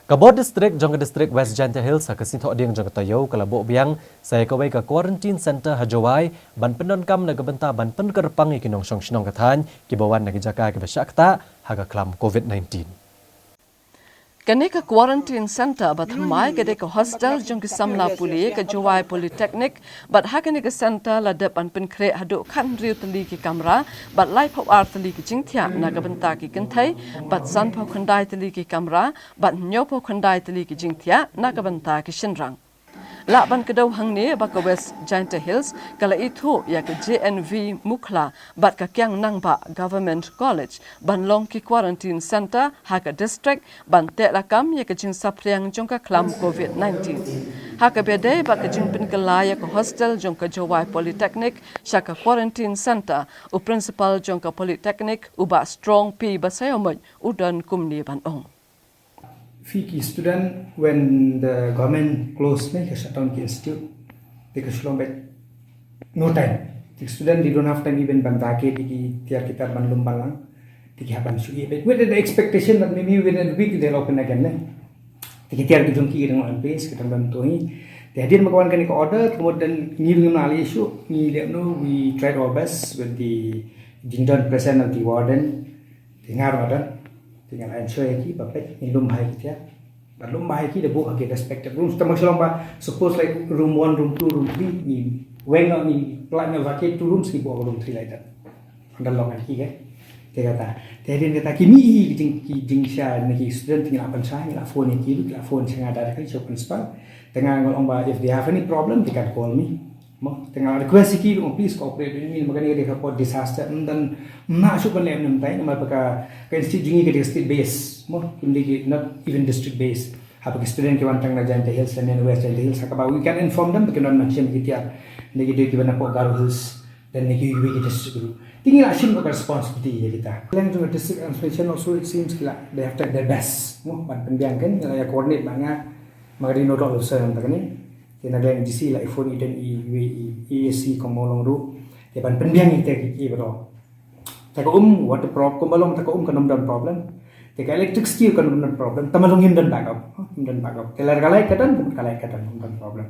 Kabot distrik jangka distrik West Janta Hills hakasin thok ding jangka tayo kalabok biang saya Kawei ka quarantine center Jowai ban pendonkam na gabenta ban penkerpang ikinong song kathan kibawan na gijaka ke besyakta haga klam COVID-19. Kani ka quarantine center bat mai ke ka hostel jong ke samla puli ke Jowai Polytechnic bat hakani ka center la dep an pen kre hadu khan riu tali ki kamera bat lai phau ar tali ki jingthia na ka benta ki kenthai bat san phau khandai tali ki kamera bat nyo phau khandai tali ki jingthia na ka benta ki shinrang la ban ke dau hang ne ba ka West Giant Hills kala ithu ya ka JNV Mukla bat ka kyang nang ba Government College ban long ki quarantine center ha ka district ban te la kam ya ka jing sapriang jong ka klam COVID-19 ha ka bede ba ka jing pin kala ya ka hostel jong ka Jowai Polytechnic sha ka quarantine center u principal jong ka Polytechnic u ba strong p ba sayomoj udan kumni ban ong Fiki student when the government closed me, shut down the institute, they could slow back. No time. The student they don't have time even bandake di tiar kita banlum balang, di haban sugi. But with the expectation that maybe within a week they'll open again. Di tiar di jongki dengan on base kita bantuin. They hadin magawan kani order kemudian ni dengan ali issue ni no we tried our best with the Jindan present of the warden. Dengar warden. Tinggal ensure ki bapak indum hai kita balum hai ki debu age respected rooms tamashalong ba suppose like room 1 room 2 room 3 ni when ni plan na vacate 2 rooms ki bo room 3 like that andal long ki ke te kata te din kata kimi jing sha ni student tinggal apan sa ni la phone ki la phone singa ada ka so principal tengah ngolong ba if they have any problem they can call me tengah request ki please cooperate with me magani dia report disaster dan masuk ke lem nampai nama paka ke institute jingi ke state base kundi not even district base apa ke student ke wantang na Janta Hills and West Janta Hills hakaba we can inform them because non mention kita negi dia ki bana po Garo Hills dan negi we ke district group tinggal action for responsibility ya kita plan to district administration also it seems kila they have tried their best ban pendiang kan ya coordinate banga magari no dot usaha takani kena geng GC la iPhone dan EAC komolong ru depan pendiang kita ki bro taka water prop komolong taka kanum dan problem taka electricity kanum dan problem tamalong him dan backup kelar kalai kadan problem